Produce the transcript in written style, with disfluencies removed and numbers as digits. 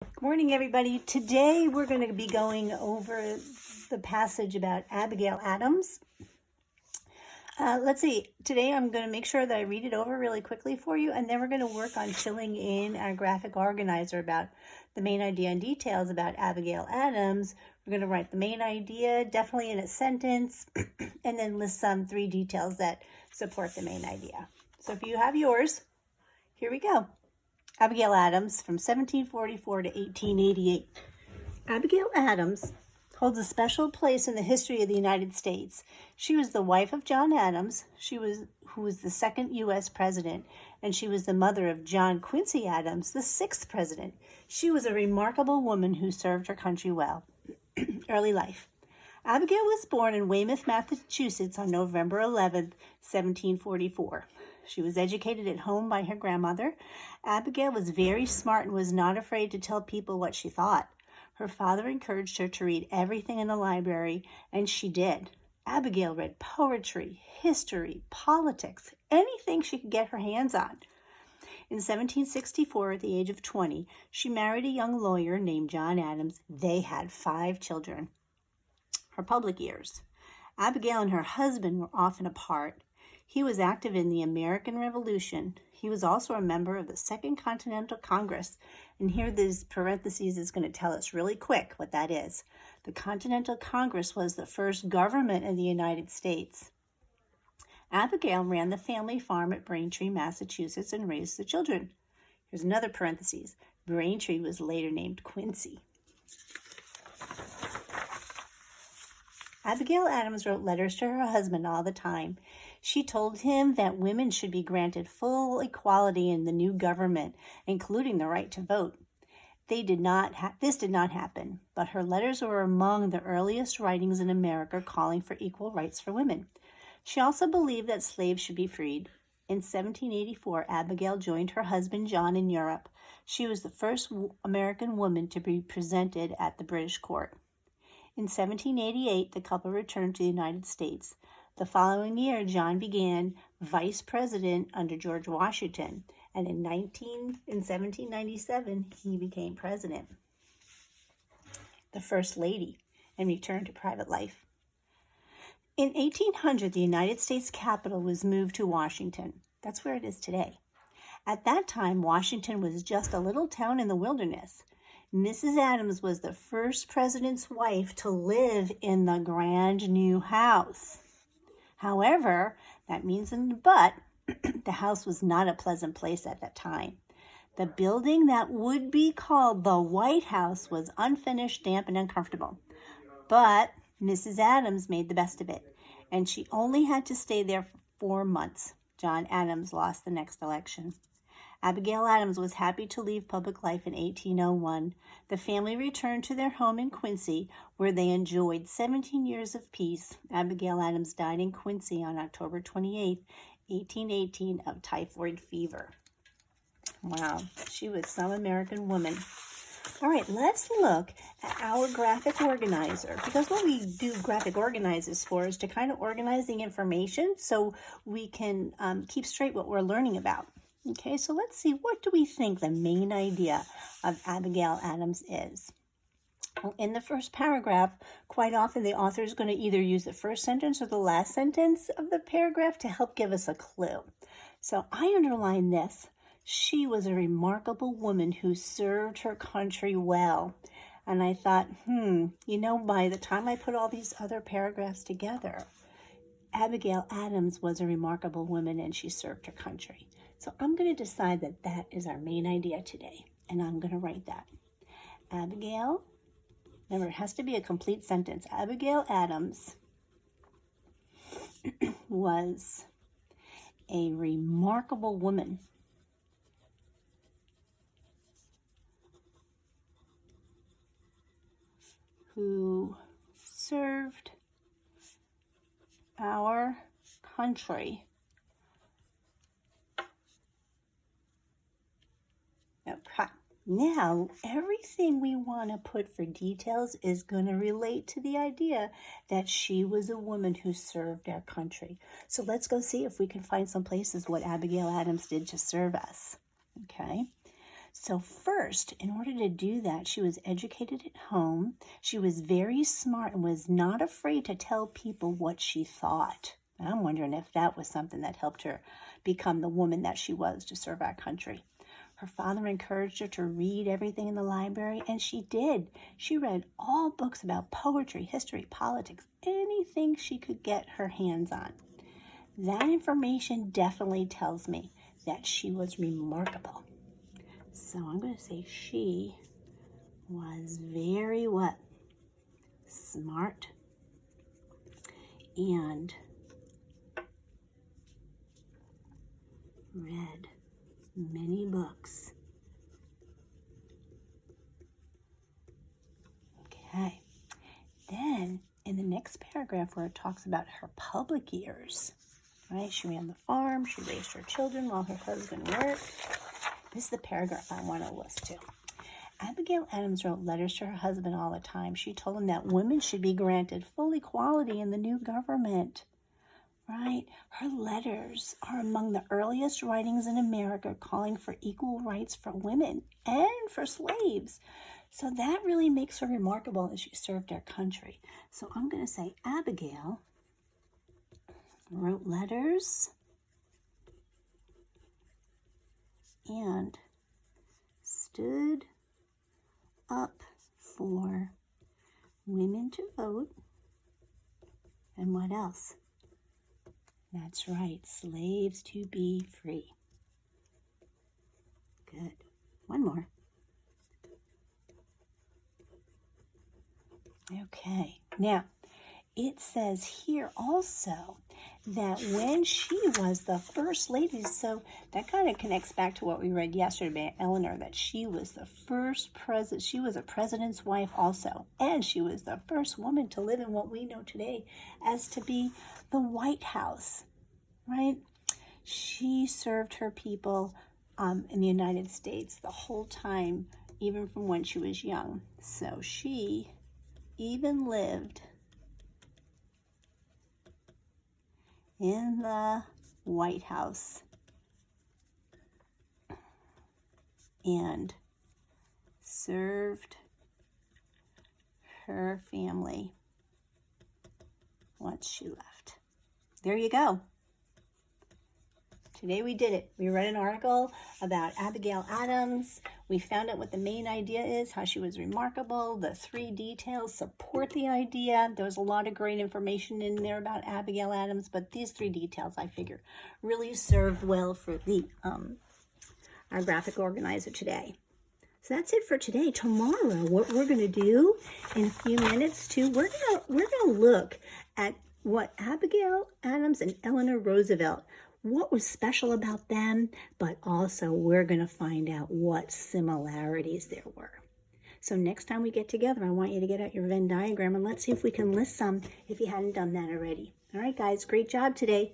Good morning, everybody. Today we're going to be going over the passage about Abigail Adams. Let's see. Today I'm going to make sure that I read it over really quickly for you, and then we're going to work on filling in our graphic organizer about the main idea and details about Abigail Adams. We're going to write the main idea, definitely in a sentence, and then list some 3 details that support the main idea. So if you have yours, here we go. Abigail Adams from 1744 to 1888. Abigail Adams holds a special place in the history of the United States. She was the wife of John Adams, who was the second U.S. president, and she was the mother of John Quincy Adams, the 6th president. She was a remarkable woman who served her country well. Early life. Abigail was born in Weymouth, Massachusetts on November 11, 1744. She was educated at home by her grandmother. Abigail was very smart and was not afraid to tell people what she thought. Her father encouraged her to read everything in the library, and she did. Abigail read poetry, history, politics, anything she could get her hands on. In 1764, at the age of 20, she married a young lawyer named John Adams. They had 5 children. Her public years. Abigail and her husband were often apart. He was active in the American Revolution. He was also a member of the Second Continental Congress. And here this parentheses is going to tell us really quick what that is. The Continental Congress was the first government in the United States. Abigail ran the family farm at Braintree, Massachusetts, and raised the children. Here's another parentheses. Braintree was later named Quincy. Abigail Adams wrote letters to her husband all the time. She told him that women should be granted full equality in the new government, including the right to vote. This did not happen, but her letters were among the earliest writings in America calling for equal rights for women. She also believed that slaves should be freed. In 1784, Abigail joined her husband John in Europe. She was the first American woman to be presented at the British court. In 1788, the couple returned to the United States. The following year, John began vice president under George Washington, and in 1797, he became president, the first lady, and returned to private life. In 1800, the United States Capitol was moved to Washington. That's where it is today. At that time, Washington was just a little town in the wilderness. Mrs. Adams was the first president's wife to live in the grand new house. However, that means in the but, the house was not a pleasant place at that time. The building that would be called the White House was unfinished, damp, and uncomfortable. But Mrs. Adams made the best of it, and she only had to stay there for 4 months. John Adams lost the next election. Abigail Adams was happy to leave public life in 1801. The family returned to their home in Quincy, where they enjoyed 17 years of peace. Abigail Adams died in Quincy on October 28, 1818, of typhoid fever. Wow, she was some American woman. All right, let's look at our graphic organizer, because what we do graphic organizers for is to kind of organize the information so we can keep straight what we're learning about. Okay, so let's see, what do we think the main idea of Abigail Adams is? Well, in the first paragraph, quite often the author is going to either use the first sentence or the last sentence of the paragraph to help give us a clue. So I underline this. She was a remarkable woman who served her country well. And I thought, by the time I put all these other paragraphs together, Abigail Adams was a remarkable woman and she served her country. So I'm going to decide that that is our main idea today, and I'm going to write that. Abigail, remember, it has to be a complete sentence. Abigail Adams was a remarkable woman who served our country. Okay. Now, everything we want to put for details is going to relate to the idea that she was a woman who served our country. So let's go see if we can find some places what Abigail Adams did to serve us. Okay. So first, in order to do that, she was educated at home. She was very smart and was not afraid to tell people what she thought. I'm wondering if that was something that helped her become the woman that she was to serve our country. Her father encouraged her to read everything in the library, and she did. She read all books about poetry, history, politics, anything she could get her hands on. That information definitely tells me that she was remarkable. So I'm going to say she was very what? Smart and read many books. Okay. Then in the next paragraph where it talks about her public years, right? She ran the farm, she raised her children while her husband worked. This is the paragraph I want to list to. Abigail Adams wrote letters to her husband all the time. She told him that women should be granted full equality in the new government. Right? Her letters are among the earliest writings in America calling for equal rights for women and for slaves. So that really makes her remarkable as she served our country. So I'm going to say Abigail wrote letters and stood up for women to vote. And what else? That's right, slaves to be free. Good. One more. Okay. Now, it says here also that when she was the first lady, so that kind of connects back to what we read yesterday about Eleanor, that she was the first president. She was a president's wife also, and she was the first woman to live in what we know today as to be the White House, right? She served her people in the United States the whole time, even from when she was young. So she even lived in the White House and served her family once she left. There you go. Today we did it. We read an article about Abigail Adams. We found out what the main idea is, how she was remarkable. The 3 details support the idea. There was a lot of great information in there about Abigail Adams, but these 3 details, I figure, really served well for the our graphic organizer today. So that's it for today. Tomorrow, what we're going to do in a few minutes too, we're gonna look at what Abigail Adams and Eleanor Roosevelt, what was special about them, but also we're going to find out what similarities there were. So next time we get together, I want you to get out your Venn diagram and let's see if we can list some if you hadn't done that already. All right, guys, great job today.